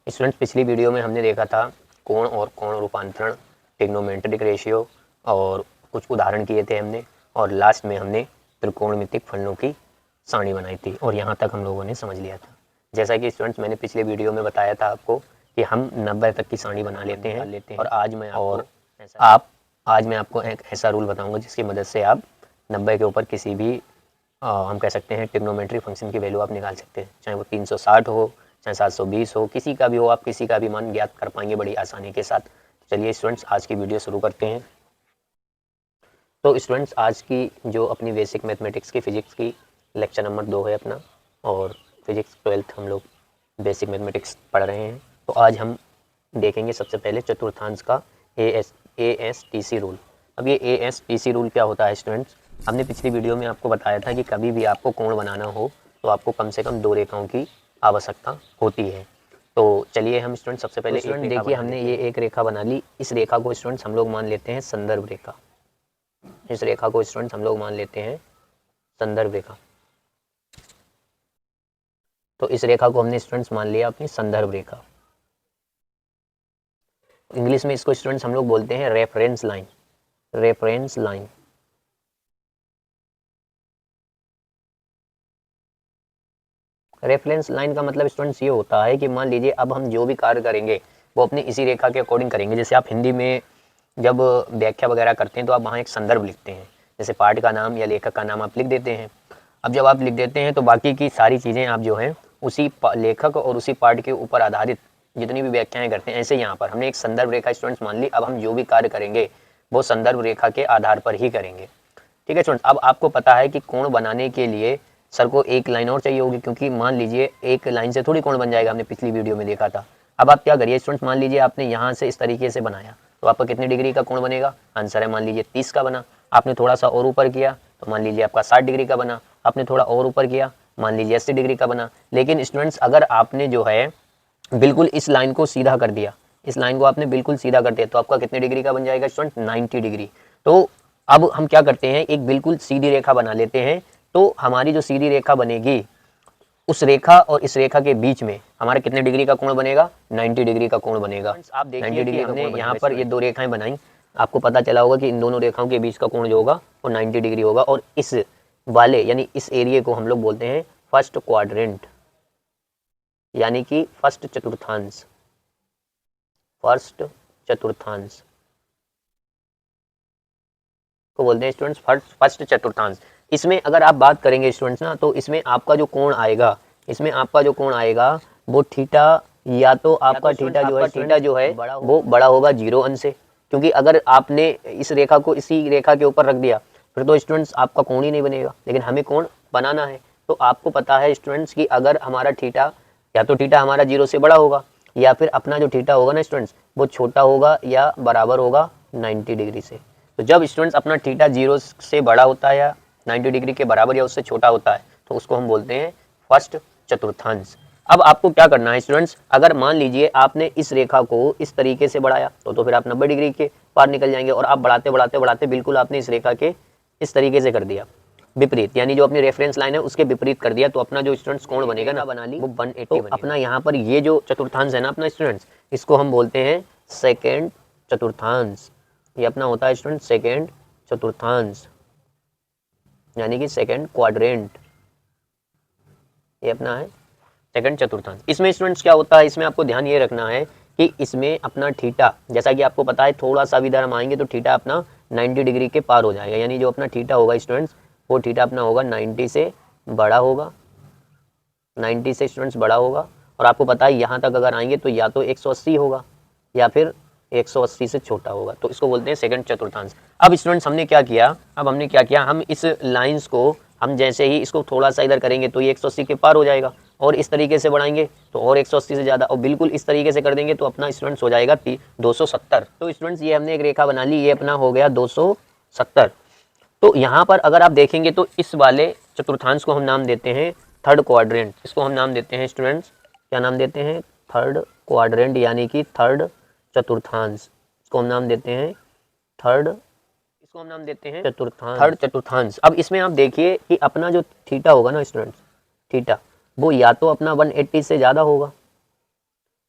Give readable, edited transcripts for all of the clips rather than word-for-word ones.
Students, पिछली video में हमने देखा था कोण और कोण रूपांतरण, ट्रिग्नोमेट्रिक रेशियो और कुछ उदाहरण किए थे हमने, और लास्ट में हमने त्रिकोणमितिक फलनों की सारणी बनाई थी और यहाँ तक हम लोगों ने समझ लिया था। जैसा कि स्टूडेंट्स मैंने पिछले वीडियो में बताया था आपको कि हम 90 तक की सारणी बना लेते हैं और आज मैं आपको एक ऐसा रूल बताऊंगा जिसकी मदद से आप 90 के ऊपर किसी भी हम कह सकते हैं ट्रिग्नोमेट्रिक फंक्शन की वैल्यू आप निकाल सकते हैं, चाहे वो 360 हो, चाहे 720 हो, किसी का भी हो, आप किसी का भी मान ज्ञात कर पाएंगे बड़ी आसानी के साथ। चलिए स्टूडेंट्स, आज की वीडियो शुरू करते हैं। तो स्टूडेंट्स, आज की जो अपनी बेसिक मैथमेटिक्स की फिजिक्स की लेक्चर नंबर 2 है अपना, और फिजिक्स 12th हम लोग बेसिक मैथमेटिक्स पढ़ रहे हैं। तो आज हम देखेंगे सबसे पहले चतुर्थांश का ASTC रूल। अब ये ASTC रूल क्या होता है स्टूडेंट्स? हमने पिछली वीडियो में आपको बताया था कि कभी भी आपको कोण बनाना हो तो आपको कम से कम 2 रेखाओं की आवश्यकता होती है। तो चलिए हम स्टूडेंट सबसे पहले स्टूडेंट देखिए, हमने ये एक रेखा बना ली। इस रेखा को स्टूडेंट्स हम लोग मान लेते हैं संदर्भ रेखा। इस रेखा को स्टूडेंट्स हम लोग मान लेते हैं संदर्भ रेखा। तो इस रेखा को हमने स्टूडेंट्स मान लिया अपनी संदर्भ रेखा। इंग्लिश में इसको स्टूडेंट्स हम लोग बोलते हैं reference line. Reference line. Reference line का मतलब स्टूडेंट्स ये होता है कि मान लीजिए अब हम जो भी कार्य करेंगे वो अपनी इसी रेखा के अकॉर्डिंग करेंगे। जैसे आप हिंदी में जब व्याख्या वगैरह करते हैं तो आप वहाँ एक संदर्भ लिखते हैं, जैसे पाठ का नाम या लेखक का नाम आप लिख देते हैं। अब जब आप लिख देते हैं तो बाकी की सारी चीज़ें आप जो है उसी लेखक और उसी पाठ के ऊपर आधारित जितनी भी व्याख्याएं करते हैं, ऐसे यहाँ पर हमने एक संदर्भ रेखा स्टूडेंट्स मान ली। अब हम जो भी कार्य करेंगे वो संदर्भ रेखा के आधार पर ही करेंगे। ठीक है स्टूडेंट, अब आपको पता है कि कोण बनाने के लिए सर को एक लाइन और चाहिए होगी, क्योंकि मान लीजिए एक लाइन से थोड़ी कोण बन जाएगा, हमने पिछली वीडियो में देखा था। अब आप क्या करिए स्टूडेंट्स, मान लीजिए आपने यहाँ से इस तरीके से बनाया तो आपका कितने डिग्री का कोण बनेगा? आंसर है मान लीजिए 30 का बना। आपने थोड़ा सा और ऊपर किया तो मान लीजिए आपका 60 डिग्री का बना। आपने थोड़ा और ऊपर किया मान लीजिए 80 डिग्री का बना। लेकिन स्टूडेंट्स, अगर आपने जो है बिल्कुल इस लाइन को सीधा कर दिया, इस लाइन को आपने बिल्कुल सीधा कर दिया तो आपका कितने डिग्री का बन जाएगा स्टूडेंट? 90 डिग्री। तो अब हम क्या करते हैं, एक बिल्कुल सीधी रेखा बना लेते हैं। तो हमारी जो सीधी रेखा बनेगी उस रेखा और इस रेखा के बीच में हमारा कितने डिग्री का कोण बनेगा? 90 डिग्री का कोण बनेगा। आप देखिए 90 डिग्री हमने यहाँ पर ये दो रेखाएं बनाई, आपको पता चला होगा कि इन दोनों रेखाओं के बीच का कोण जो होगा वो 90 डिग्री होगा। और इस वाले यानी इस एरिया को हम लोग बोलते हैं फर्स्ट क्वाड्रेंट, यानी कि फर्स्ट चतुर्थांश। फर्स्ट चतुर्थांश को बोलते हैं स्टूडेंट्स फर्स्ट चतुर्थांश। इसमें अगर आप बात करेंगे स्टूडेंट्स ना, तो इसमें आपका जो कोण आएगा, इसमें आपका जो कोण आएगा वो थीटा, या तो आपका थीटा जो है वो बड़ा होगा 0 अंश से, क्योंकि अगर आपने इस रेखा को इसी रेखा के ऊपर रख दिया फिर तो स्टूडेंट्स आपका कोण ही नहीं बनेगा। लेकिन हमें कोण बनाना है, तो आपको पता है स्टूडेंट्स कि अगर हमारा थीटा, या तो थीटा हमारा 0 से बड़ा होगा या फिर अपना जो थीटा होगा ना स्टूडेंट्स वो छोटा होगा या बराबर होगा 90 डिग्री से। तो जब स्टूडेंट्स अपना थीटा 0 से बड़ा होता है या 90 डिग्री के बराबर या उससे छोटा होता है तो उसको हम बोलते हैं फर्स्ट चतुर्थांश। अब आपको क्या करना है स्टूडेंट्स, अगर मान लीजिए आपने इस रेखा को इस तरीके से बढ़ाया तो फिर आप 90 डिग्री के पार निकल जाएंगे, और आप बढ़ाते बढ़ाते बढ़ाते बिल्कुल आपने इस रेखा के इस तरीके से कर दिया विपरीत, यानी जो अपनी रेफरेंस लाइन है उसके विपरीत कर दिया, तो अपना जो स्टूडेंट्स कोण बनेगा ना बना ली वो 180 तो बनेगा। अपना यहाँ पर ये जो चतुर्थांश है ना अपना स्टूडेंट्स, इसको हम बोलते हैं सेकेंड चतुर्थांश। ये अपना होता है स्टूडेंट सेकेंड चतुर्थांश, यानी कि सेकेंड क्वाड्रेंट। ये अपना है सेकेंड चतुर्थांश। इसमें स्टूडेंट्स क्या होता है, इसमें आपको ध्यान ये रखना है कि इसमें अपना थीटा, जैसा कि आपको पता है थोड़ा सा भी इधर हम आएंगे तो थीटा अपना 90 डिग्री के पार हो जाएगा, यानी जो अपना थीटा होगा स्टूडेंट्स वो थीटा अपना होगा 90 से बड़ा होगा, 90 से स्टूडेंट्स बड़ा होगा। और आपको पता है यहाँ तक अगर आएंगे तो या तो 180 होगा या फिर 180 से छोटा होगा, तो इसको बोलते हैं सेकंड चतुर्थांश। अब स्टूडेंट्स हमने क्या किया, हम इस लाइंस को हम जैसे ही इसको थोड़ा सा इधर करेंगे तो ये 180 के पार हो जाएगा, और इस तरीके से बढ़ाएंगे तो और 180 से ज़्यादा, और बिल्कुल इस तरीके से कर देंगे तो अपना स्टूडेंट्स हो जाएगा 270। तो स्टूडेंट्स ये हमने एक रेखा बना ली, ये अपना हो गया 270। तो यहाँ पर अगर आप देखेंगे तो इस वाले चतुर्थांश को हम नाम देते हैं थर्ड क्वाड्रेंट। इसको हम नाम देते हैं स्टूडेंट्स, क्या नाम देते हैं? थर्ड क्वाड्रेंट, यानी कि थर्ड चतुर्थांश। इसको हम नाम देते हैं चतुर्थांश, थर्ड चतुर्थांश। अब इसमें आप देखिए कि अपना जो थीटा होगा ना स्टूडेंट्स, थीटा वो या तो अपना 180 से ज़्यादा होगा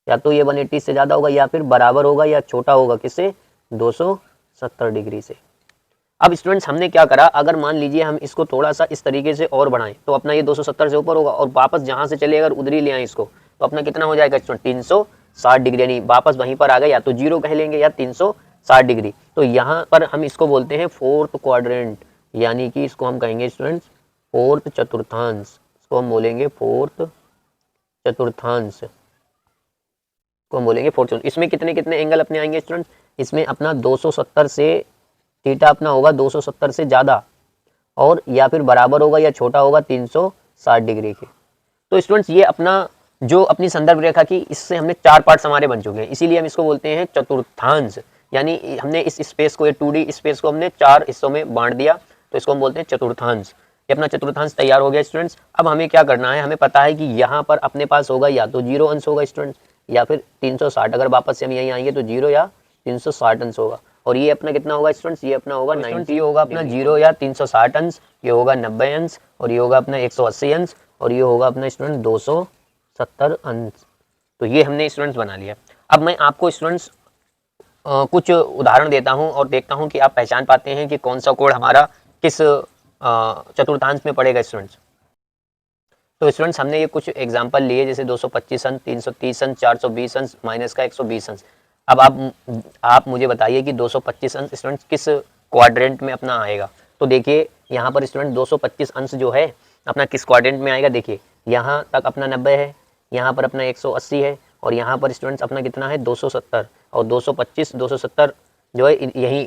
या तो ये 180 से ज़्यादा होगा या फिर बराबर होगा या छोटा होगा किससे, 270 डिग्री से। अब स्टूडेंट्स हमने क्या करा, अगर मान लीजिए हम इसको थोड़ा सा इस तरीके से और बढ़ाएं तो अपना ये 270 से ऊपर होगा, और वापस जहाँ से चले अगर उधर ही ले आए इसको तो अपना कितना हो जाएगा स्टूडेंट, 360 डिग्री, यानी वापस वहीं पर आ गए, या तो जीरो कह लेंगे या 360 डिग्री। तो यहाँ पर हम इसको बोलते हैं फोर्थ क्वाड्रेंट, यानी कि इसको हम कहेंगे स्टूडेंट्स फोर्थ चतुर्थांश, इसको हम बोलेंगे फोर्थ चतुर्थांश, को हम बोलेंगे फोर्थ। इसमें कितने कितने एंगल अपने आएंगे स्टूडेंट्स, इसमें अपना 270 से थीटा अपना होगा 270 से ज़्यादा, और या फिर बराबर होगा या छोटा होगा 360 डिग्री के। तो स्टूडेंट्स ये अपना जो अपनी संदर्भ रेखा की, इससे हमने 4 पार्ट्स हमारे बन चुके हैं, इसीलिए हम इसको बोलते हैं चतुर्थांश, यानी हमने इस स्पेस को, ये 2D स्पेस को हमने 4 हिस्सों में बांट दिया, तो इसको हम बोलते हैं चतुर्थांश। ये अपना चतुर्थांश तैयार हो गया स्टूडेंट्स। अब हमें क्या करना है, हमें पता है कि यहाँ पर अपने पास होगा या तो 0 अंश होगा स्टूडेंट्स, या फिर 360, अगर वापस से हम यहीं आएंगे तो 0 या 360 अंश होगा, और ये अपना कितना होगा स्टूडेंट्स, ये अपना होगा 90 होगा अपना 0 या 360 अंश, ये होगा 90 अंश, और ये होगा अपना 180 अंश, और ये होगा अपना स्टूडेंट 270 अंश। तो ये हमने स्टूडेंट्स बना लिया। अब मैं आपको स्टूडेंट्स कुछ उदाहरण देता हूं और देखता हूं कि आप पहचान पाते हैं कि कौन सा कोड हमारा किस चतुर्थांश में पड़ेगा स्टूडेंट्स। तो स्टूडेंट्स हमने ये कुछ एग्जांपल लिए, जैसे 225 अंश, 330 अंश, 420 अंश, माइनस का 120 अंश। अब आप मुझे बताइए कि 225 अंश स्टूडेंट्स किस क्वाड्रेंट में अपना आएगा। तो देखिए यहाँ पर स्टूडेंट 225 अंश जो है अपना किस क्वाड्रेंट में आएगा, देखिए यहाँ तक अपना 90 है, यहाँ पर अपना 180 है, और यहाँ पर स्टूडेंट्स अपना कितना है 270, और 225 270 जो है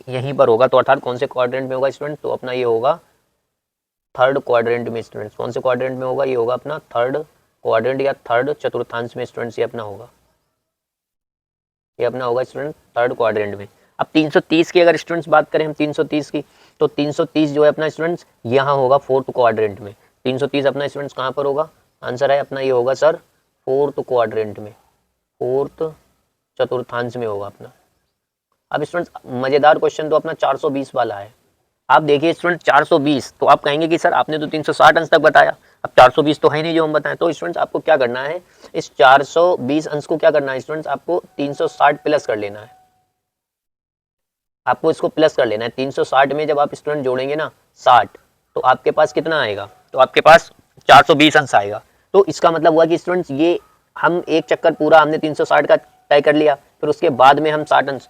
यहीं पर होगा। तो अर्थात कौन से क्वाड्रेंट में होगा स्टूडेंट, तो अपना ये होगा थर्ड क्वाड्रेंट में स्टूडेंट्स। कौन से क्वाड्रेंट में होगा, ये होगा अपना थर्ड क्वाड्रेंट या थर्ड चतुर्थांश में स्टूडेंट्स, ये अपना होगा, ये अपना होगा स्टूडेंट थर्ड क्वाड्रेंट में। अब 330 की अगर स्टूडेंट्स बात करें हम 330 की, तो 330 जो है अपना स्टूडेंट्स यहाँ होगा फोर्थ क्वाड्रेंट में। 330 अपना स्टूडेंट्स कहाँ पर होगा, आंसर है अपना ये होगा सर फोर्थ क्वाड्रेंट में, फोर्थ चतुर्थांश में होगा अपना। अब स्टूडेंट्स मजेदार क्वेश्चन तो अपना 420 वाला है। आप देखिए स्टूडेंट 420, तो आप कहेंगे कि सर आपने तो 360 अंश तक बताया, अब 420 तो है नहीं जो हम बताएं। तो स्टूडेंट्स आपको क्या करना है, इस 420 अंश को क्या करना है स्टूडेंट्स, आपको 360 प्लस कर लेना है, आपको इसको प्लस कर लेना है। 360 में जब आप स्टूडेंट जोड़ेंगे ना 60, तो आपके पास कितना आएगा, तो आपके पास 420 अंश आएगा। तो इसका मतलब हुआ कि स्टूडेंट्स ये हम एक चक्कर पूरा हमने 360 का तय कर लिया, फिर उसके बाद में हम 60 अंश।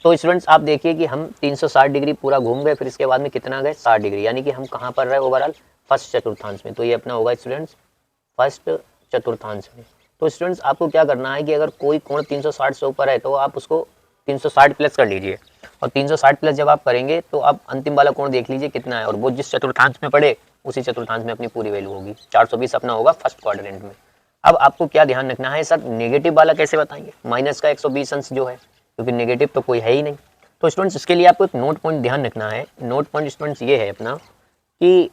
तो स्टूडेंट्स आप देखिए कि हम 360 डिग्री पूरा घूम गए, फिर इसके बाद में कितना गए 60 डिग्री, यानी कि हम कहाँ पर रहे ओवरऑल फर्स्ट चतुर्थांश में। तो ये अपना होगा स्टूडेंट्स फर्स्ट चतुर्थांश में। तो स्टूडेंट्स आपको क्या करना है कि अगर कोई कोण 360 से ऊपर है तो आप उसको 360 प्लस कर लीजिए, और 360 प्लस जब आप करेंगे तो आप अंतिम वाला कोण देख लीजिए कितना है, और वो जिस चतुर्थांश में पड़े उसी चतुर्थांश में अपनी पूरी वैल्यू होगी। 420 अपना होगा फर्स्ट क्वाड्रेंट में। अब आपको क्या ध्यान रखना है, सर नेगेटिव वाला कैसे बताएंगे, माइनस का 120 अंश जो है, क्योंकि नेगेटिव तो कोई है ही नहीं। तो स्टूडेंट्स इसके लिए आपको एक नोट पॉइंट ध्यान रखना है। नोट पॉइंट स्टूडेंट्स ये है अपना कि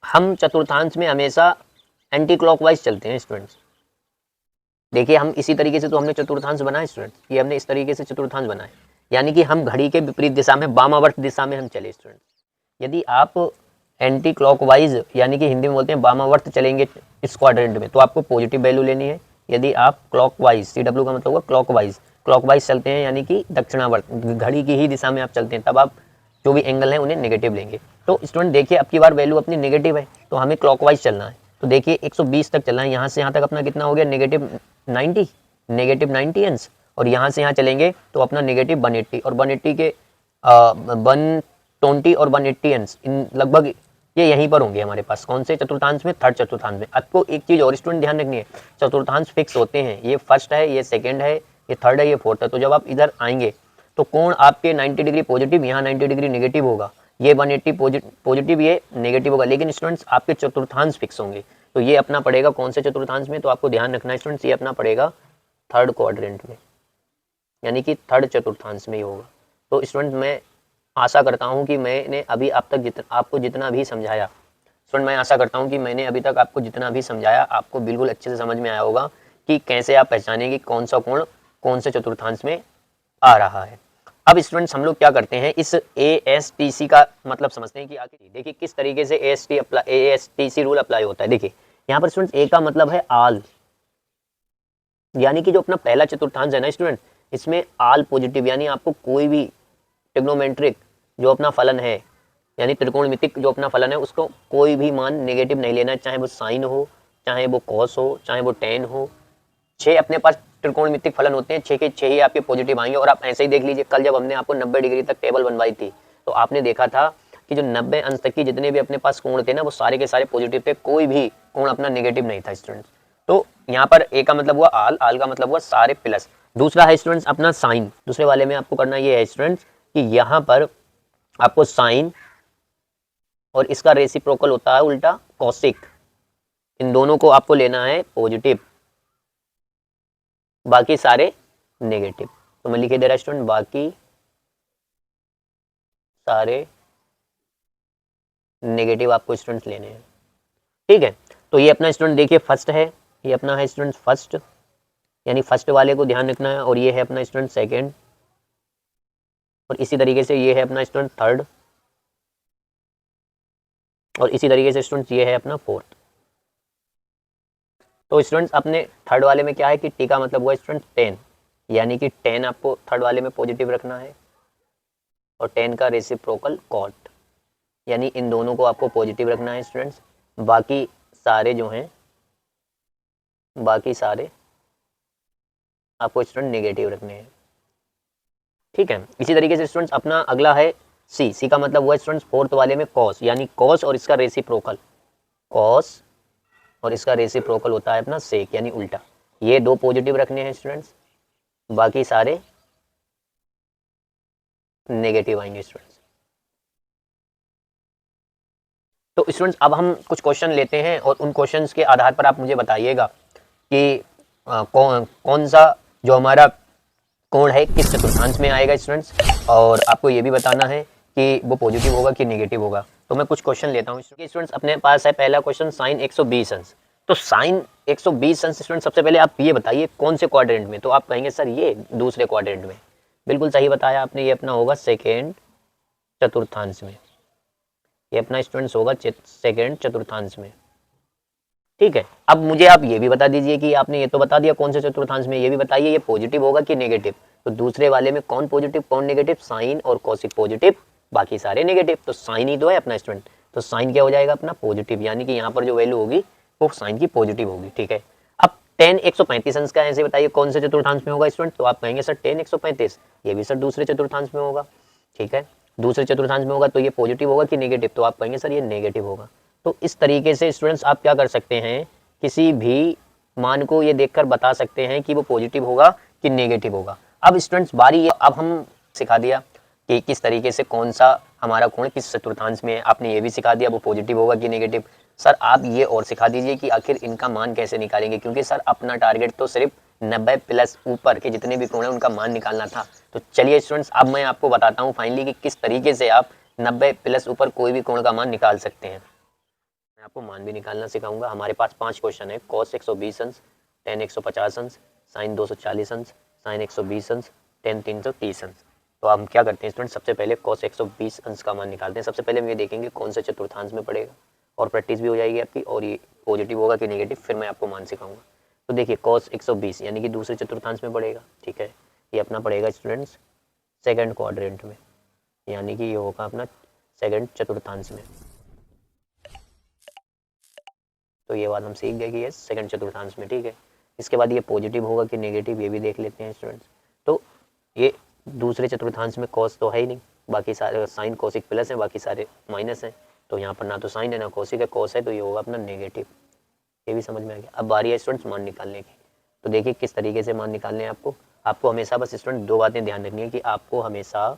हम चतुर्थांश में हमेशा एंटी क्लॉकवाइज चलते हैं स्टूडेंट्स। देखिए हम इसी तरीके से तो हमने चतुर्थांश बनाए स्टूडेंट्स, ये हमने इस तरीके से चतुर्थांश बनाए, यानी कि हम घड़ी के विपरीत दिशा में वामावर्त दिशा में हम चले स्टूडेंट्स। यदि आप एंटी क्लॉकवाइज यानी कि हिंदी में बोलते हैं वामावर्त चलेंगे इस क्वाड्रेंट में, तो आपको पॉजिटिव वैल्यू लेनी है। यदि आप क्लॉकवाइज, CW का मतलब होगा क्लॉकवाइज, क्लॉकवाइज चलते हैं यानी कि दक्षिणावर्त घड़ी की ही दिशा में आप चलते हैं, तब आप जो भी एंगल हैं उन्हें नेगेटिव लेंगे। तो स्टूडेंट देखिए अब की बार वैल्यू अपनी नेगेटिव है, तो हमें क्लॉकवाइज चलना है। तो देखिए 120 तक चलना है, यहाँ से यहाँ तक अपना कितना हो गया नेगेटिव 90 अंश, और यहाँ से यहाँ चलेंगे तो अपना नेगेटिव 180, और 180 के 120 और 180 अंश इन लगभग ये यहीं पर होंगे हमारे पास, कौन से चतुर्थांश में, थर्ड चतुर्थांश में। आपको एक चीज़ और स्टूडेंट ध्यान रखनी है, चतुर्थांश फिक्स होते हैं, ये फर्स्ट है, ये सेकंड है, ये थर्ड है, ये फोर्थ है। तो जब आप इधर आएंगे तो कोण आपके 90 डिग्री पॉजिटिव, यहाँ 90 डिग्री नेगेटिव होगा, ये 180 पॉजिटिव, ये नेगेटिव होगा, लेकिन स्टूडेंट्स आपके चतुर्थांश फिक्स होंगे। तो ये अपना पड़ेगा कौन से चतुर्थांश में, तो आपको ध्यान रखना है स्टूडेंट्स, ये अपना पड़ेगा थर्ड क्वाड्रेंट में, यानी कि थर्ड चतुर्थांश में ही होगा। तो स्टूडेंट मैं आशा करता हूँ कि मैंने अभी आप तक आपको जितना भी समझाया, स्टूडेंट मैं आशा करता हूँ कि मैंने अभी तक आपको जितना भी समझाया आपको बिल्कुल अच्छे से समझ में आया होगा कि कैसे आप पहचानेंगे कौन सा कोण कौन से चतुर्थांश में आ रहा है। अब स्टूडेंट्स हम लोग क्या करते हैं, इस ASTC का मतलब समझते हैं कि आखिर देखिए किस तरीके से ASTC रूल अप्लाई होता है। देखिए यहाँ पर स्टूडेंट्स ए का मतलब है आल, यानी कि जो अपना पहला चतुर्थांश है ना स्टूडेंट, इसमें आल पॉजिटिव, यानी आपको कोई भी ट्रिग्नोमेट्रिक जो अपना फलन है, यानी त्रिकोणमितिक जो अपना फलन है, उसको कोई भी मान नेगेटिव नहीं लेना है, चाहे वो साइन हो, चाहे वो कॉस हो, चाहे वो टेन हो। 6 अपने पास त्रिकोणमितिक फलन होते हैं, 6 के 6 ही आपके पॉजिटिव आएंगे। और आप ऐसे ही देख लीजिए, कल जब हमने आपको 90 डिग्री तक टेबल बनवाई थी, तो आपने देखा था कि जो 90 अंश तक की जितने भी अपने पास कोण थे ना, वो सारे के सारे पॉजिटिव थे, कोई भी कोण अपना नेगेटिव नहीं था स्टूडेंट्स। तो यहाँ पर ए का मतलब हुआ आल, आल का मतलब हुआ सारे प्लस। दूसरा है स्टूडेंट्स अपना साइन। दूसरे वाले में आपको करना ये है स्टूडेंट्स कि यहाँ पर आपको साइन और इसका रेसिप्रोकल होता है उल्टा कॉसिक, इन दोनों को आपको लेना है पॉजिटिव, बाकी सारे नेगेटिव। तो मैं लिखे दे रहा स्टूडेंट, बाकी सारे नेगेटिव आपको स्टूडेंट्स लेने हैं, ठीक है। तो ये अपना स्टूडेंट देखिए फर्स्ट है, ये अपना है स्टूडेंट फर्स्ट, यानी फर्स्ट वाले को ध्यान रखना है। और ये है अपना स्टूडेंट सेकंड, और इसी तरीके से ये है अपना स्टूडेंट थर्ड, और इसी तरीके से स्टूडेंट ये है अपना फोर्थ। तो स्टूडेंट्स अपने थर्ड वाले में क्या है कि टी का मतलब हुआ स्टूडेंट 10, यानी कि 10 आपको थर्ड वाले में पॉजिटिव रखना है, और 10 का रेसिप्रोकल कॉट, यानी इन दोनों को आपको पॉजिटिव रखना है स्टूडेंट्स, बाकी सारे जो हैं, बाकी सारे आपको स्टूडेंट नेगेटिव रखने हैं, ठीक है। इसी तरीके से स्टूडेंट्स अपना अगला है सी। सी का मतलब हुआ स्टूडेंट्स फोर्थ वाले में कॉस, यानी कॉस और इसका रेसिप्रोकल, कॉस और इसका रेसिप्रोकल होता है अपना सेक, यानी उल्टा। ये दो पॉजिटिव रखने हैं स्टूडेंट्स, बाकी सारे नेगेटिव आएंगे स्टूडेंट्स। तो स्टूडेंट्स अब हम कुछ क्वेश्चन लेते हैं, और उन क्वेश्चंस के आधार पर आप मुझे बताइएगा कि कौन सा जो हमारा कोण है किस चतुर्थांश में आएगा स्टूडेंट्स, और आपको ये भी बताना है कि वो पॉजिटिव होगा कि नेगेटिव होगा। तो मैं कुछ क्वेश्चन लेता हूँ स्टूडेंट्स। अपने पास है पहला क्वेश्चन साइन 120 अंश। तो साइन 120 अंश स्टूडेंट, सबसे पहले आप ये बताइए कौन से क्वाड्रेंट में। तो आप कहेंगे सर ये दूसरे क्वाड्रेंट में, बिल्कुल सही बताया आपने, ये अपना होगा सेकेंड चतुर्थांश में, ये अपना स्टूडेंट्स होगा सेकेंड चतुर्थांश में, ठीक है। अब मुझे आप ये भी बता दीजिए कि आपने ये तो बता दिया कौन से चतुर्थांश में, ये भी बताइए ये पॉजिटिव होगा कि नेगेटिव। तो दूसरे वाले में कौन पॉजिटिव कौन नेगेटिव, साइन और कॉसिक पॉजिटिव, बाकी सारे नेगेटिव। तो साइन ही तो है अपना स्टूडेंट, तो साइन क्या हो जाएगा अपना पॉजिटिव, यानी कि यहाँ पर जो वैल्यू होगी वो साइन की पॉजिटिव होगी, ठीक है। अब tan 135 अंश का ऐसे बताइए कौन से चतुर्थांश में होगा स्टूडेंट। तो आप कहेंगे सर tan 135, ये भी सर दूसरे चतुर्थांश में होगा, ठीक है। दूसरे चतुर्थांश में होगा तो ये पॉजिटिव होगा कि नेगेटिव। तो आप कहेंगे सर ये नेगेटिव होगा। तो इस तरीके से स्टूडेंट्स आप क्या कर सकते हैं, किसी भी मान को ये देखकर बता सकते हैं कि वो पॉजिटिव होगा कि नेगेटिव होगा। अब स्टूडेंट्स बारी, अब हम सिखा दिया कि किस तरीके से कौन सा हमारा कोण किस चतुर्थांश में है, आपने ये भी सिखा दिया वो पॉजिटिव होगा कि नेगेटिव। सर आप ये और सिखा दीजिए कि आखिर इनका मान कैसे निकालेंगे, क्योंकि सर अपना टारगेट तो सिर्फ 90 प्लस ऊपर के जितने भी कोण है उनका मान निकालना था। तो चलिए स्टूडेंट्स अब मैं आपको बताता हूँ फाइनली कि किस तरीके से आप 90 प्लस ऊपर कोई भी कोण का मान निकाल सकते हैं। मैं आपको मान भी निकालना सिखाऊंगा। हमारे पास 5 क्वेश्चन है, कॉस 120 अंश, टेन 150 अंश, साइन 240 अंश, साइन 120 अंश, टेन 330 अंश। तो हम क्या करते हैं स्टूडेंट, सबसे पहले कॉस 120 अंश का मान निकालते हैं। सबसे पहले हम ये देखेंगे कौन से चतुर्थांश में पड़ेगा, और प्रैक्टिस भी हो जाएगी आपकी, और ये पॉजिटिव होगा कि नेगेटिव फिर मैं आपको मान सिखाऊंगा। तो देखिए कॉस 120 यानी कि दूसरे चतुर्थांश में पड़ेगा, ठीक है। ये अपना पड़ेगा स्टूडेंट्स सेकंड क्वाड्रेंट में, यानी कि ये होगा अपना सेकंड चतुर्थांश में। तो ये बात हम सीख गए कि ये सेकंड चतुर्थांश में, ठीक है। इसके बाद ये पॉजिटिव होगा कि नेगेटिव ये भी देख लेते हैं स्टूडेंट्स। तो ये दूसरे चतुर्थांश में कॉस तो है ही नहीं, बाकी सारे साइन कोसिक प्लस है, बाकी सारे माइनस हैं। तो यहाँ पर ना तो साइन है ना कोसिक है, कॉस है, तो ये होगा अपना नेगेटिव। ये भी समझ में आ गया। अब बारी है स्टूडेंट्स मान निकालने की। तो देखिए किस तरीके से मान निकालने हैं आपको हमेशा बस स्टूडेंट दो बातें ध्यान रखनी है कि आपको हमेशा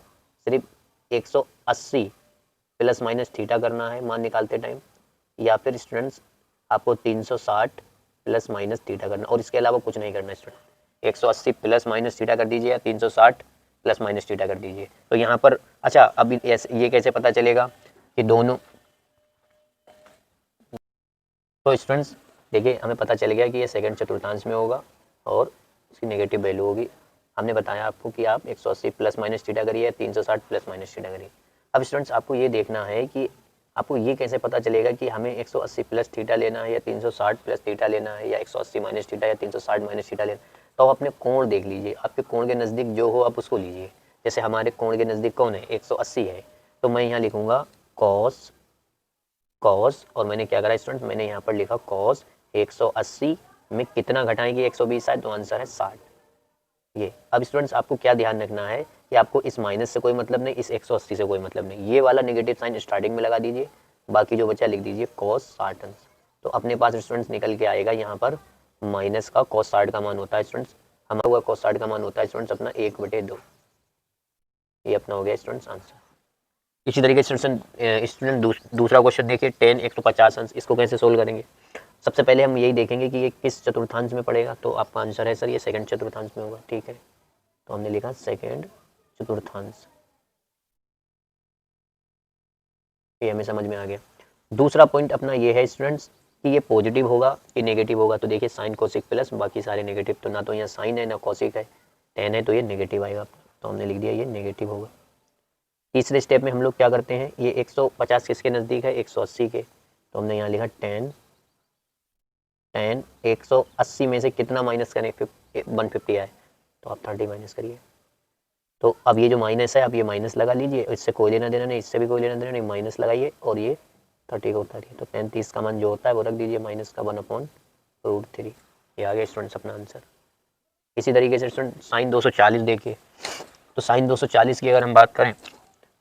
सिर्फ 180 प्लस माइनस थीटा करना है मान निकालते टाइम, या फिर स्टूडेंट्स आपको 360 प्लस माइनस थीटा करना, और इसके अलावा कुछ नहीं करना स्टूडेंट। 180 प्लस माइनस थीटा कर दीजिए या 360 प्लस माइनस थीटा कर दीजिए। तो यहाँ पर अच्छा, अब ये कैसे पता चलेगा कि दोनों। तो स्टूडेंट्स देखिए हमें पता चल गया कि ये सेकंड चतुर्थांश में होगा और इसकी नेगेटिव वैल्यू होगी। हमने बताया आपको कि आप 180 प्लस माइनस थीटा करिए, 360 प्लस माइनस थीटा करिए। अब स्टूडेंट्स आपको ये देखना है कि आपको ये कैसे पता चलेगा कि हमें 180 प्लस थीटा लेना है या 360 प्लस थीटा लेना है या 180 माइनस थीटा या 360 माइनस थीटा लेना है? तो आप अपने कोण देख लीजिए, आपके कोण के नज़दीक जो हो आप उसको लीजिए। जैसे हमारे कोण के नज़दीक कौन है, 180 है, तो मैं यहाँ लिखूँगा कॉस, कॉस, और मैंने क्या करा स्टूडेंट, मैंने यहाँ पर लिखा कॉस 180 में कितना घटाएंगे 120 है, तो आंसर है 60। ये अब स्टूडेंट्स आपको क्या ध्यान रखना है कि आपको इस माइनस से कोई मतलब नहीं, इस 180 से कोई मतलब नहीं, ये वाला नेगेटिव साइन स्टार्टिंग में लगा दीजिए, बाकी जो बचा लिख दीजिए कॉस 60 अंश। तो अपने पास स्टूडेंट्स निकल के आएगा यहाँ पर माइनस का कॉस 60 का मान होता है स्टूडेंट्स, हमारा कॉस 60 का मान होता है स्टूडेंट्स अपना 1/2। ये अपना हो गया स्टूडेंट्स आंसर। इसी तरीके से स्टूडेंट दूसरा क्वेश्चन देखिए, tan 150 अंश, इसको कैसे सोल्व करेंगे? सबसे पहले हम यही देखेंगे कि ये किस चतुर्थांश में पड़ेगा, तो आपका आंसर है सर ये सेकंड चतुर्थांश में होगा, ठीक है, तो हमने लिखा सेकंड चतुर्थांश, ये हमें समझ में आ गया। दूसरा पॉइंट अपना ये है स्टूडेंट्स कि ये पॉजिटिव होगा कि नेगेटिव होगा, तो देखिए साइन कोसिक प्लस बाकी सारे नेगेटिव, तो ना तो यहाँ साइन है ना कोसिक है, tan है तो ये नेगेटिव आएगा, तो हमने लिख दिया ये नेगेटिव होगा। तीसरे स्टेप में हम लोग क्या करते हैं, ये 150 किसके नज़दीक है, 180 के, तो हमने यहाँ लिखा tan 180 में से कितना माइनस करें, 150 आए, तो आप 30 माइनस करिए। तो अब ये जो माइनस है, अब ये माइनस लगा लीजिए, इससे कोई लेना देना नहीं, इससे भी कोई लेना देना नहीं, माइनस लगाइए और ये 30 को उतारिए, तो 35 का मान जो होता है वो रख दीजिए माइनस का 1/√3। ये आ गया स्टूडेंट्स अपना आंसर। इसी तरीके से स्टूडेंट साइन 240 देखिए, तो साइन 240 की अगर हम बात करें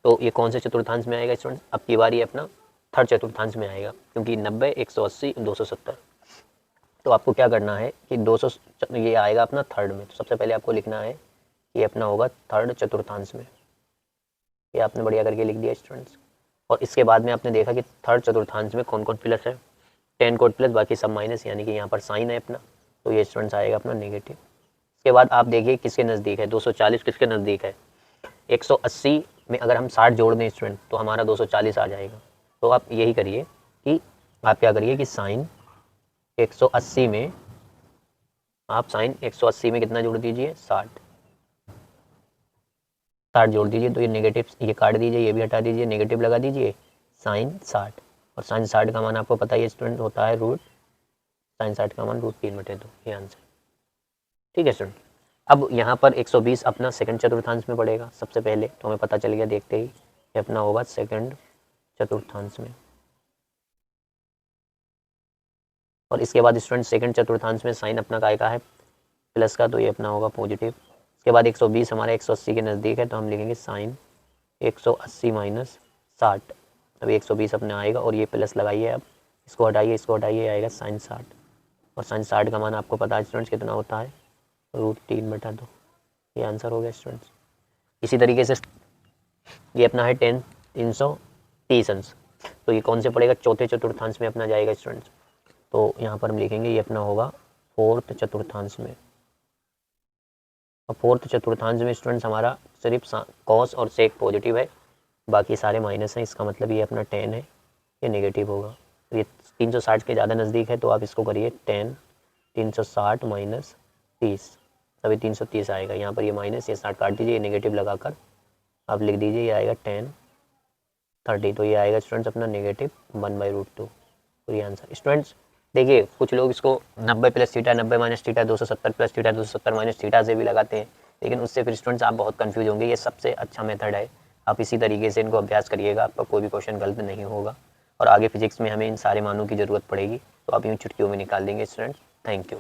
तो ये कौन से चतुर्थांश में आएगा स्टूडेंट, अब की बारी अपना थर्ड चतुर्थांश में आएगा, क्योंकि 90, 180, 270, तो आपको क्या करना है कि 200 ये आएगा अपना थर्ड में, तो सबसे पहले आपको लिखना है ये अपना होगा थर्ड चतुर्थांश में, ये आपने बढ़िया करके लिख दिया स्टूडेंट्स। और इसके बाद में आपने देखा कि थर्ड चतुर्थांश में कौन कौन प्लस है, tan कोड प्लस बाकी सब माइनस, यानी कि यहाँ पर साइन है अपना, तो ये स्टूडेंट्स आएगा अपना नेगेटिव। इसके बाद आप देखिए किसके नज़दीक है, 240 किसके नज़दीक है, 180 में अगर हम 60 जोड़ दें स्टूडेंट तो हमारा 240 आ जाएगा। तो आप यही करिए कि आप क्या करिए कि साइन 180 में आप साइन 180 में कितना जोड़ दीजिए, 60 जोड़ दीजिए, तो ये नेगेटिव ये काट दीजिए, ये भी हटा दीजिए, नेगेटिव लगा दीजिए, साइन 60, और साइन 60 का मान आपको पता है स्टूडेंट होता है साइन 60 का मान √3/2, ये आंसर, ठीक है स्टूडेंट। अब यहाँ पर 120 अपना सेकंड चतुर्थांश में पड़ेगा सबसे पहले, तो हमें पता चल गया देखते ही ये अपना होगा सेकंड चतुर्थांश में, और इसके बाद स्टूडेंट सेकंड चतुर्थांश में साइन अपना काय का है प्लस का, तो ये अपना होगा पॉजिटिव। इसके बाद 120 हमारे 180 के नज़दीक है, तो हम लिखेंगे साइन 180 माइनस 60, अभी 120 अपने आएगा और ये प्लस लगाइए, अब इसको हटाइए आएगा साइन 60, और साइन 60 का मान आपको पता है स्टूडेंट्स कितना होता है, √3/2, ये आंसर हो गया स्टूडेंट्स। इसी तरीके से ये अपना है 330 अंश, तो ये कौन से पड़ेगा, चौथे चतुर्थांश में अपना जाएगा स्टूडेंट्स, तो यहाँ पर हम लिखेंगे ये अपना होगा फोर्थ चतुर्थांश में, और फोर्थ चतुर्थांश में स्टूडेंट्स हमारा सिर्फ कॉस और सेक पॉजिटिव है, बाकी सारे माइनस हैं, इसका मतलब ये अपना tan है ये नेगेटिव होगा, तो ये 360 के ज़्यादा नज़दीक है, तो आप इसको करिए tan 360 माइनस 30, तभी 330 आएगा, यहाँ पर ये माइनस ये 60 काट दीजिए, ये नेगेटिव लगाकर आप लिख दीजिए ये आएगा tan 30, तो ये आएगा स्टूडेंट्स अपना नेगेटिव 1/√2, तो ये आंसर। स्टूडेंट्स देखिए कुछ लोग इसको 90 plus theta, 90 minus theta, 270 plus theta, 270 minus theta से भी लगाते हैं, लेकिन उससे फिर स्टूडेंट्स आप बहुत कंफ्यूज होंगे, ये सबसे अच्छा मेथड है, आप इसी तरीके से इनको अभ्यास करिएगा, आपका कोई भी क्वेश्चन गलत नहीं होगा, और आगे फिजिक्स में हमें इन सारे मानों की ज़रूरत पड़ेगी, तो आप यूँ चुटकियों में निकाल देंगे स्टूडेंट्स। Thank you.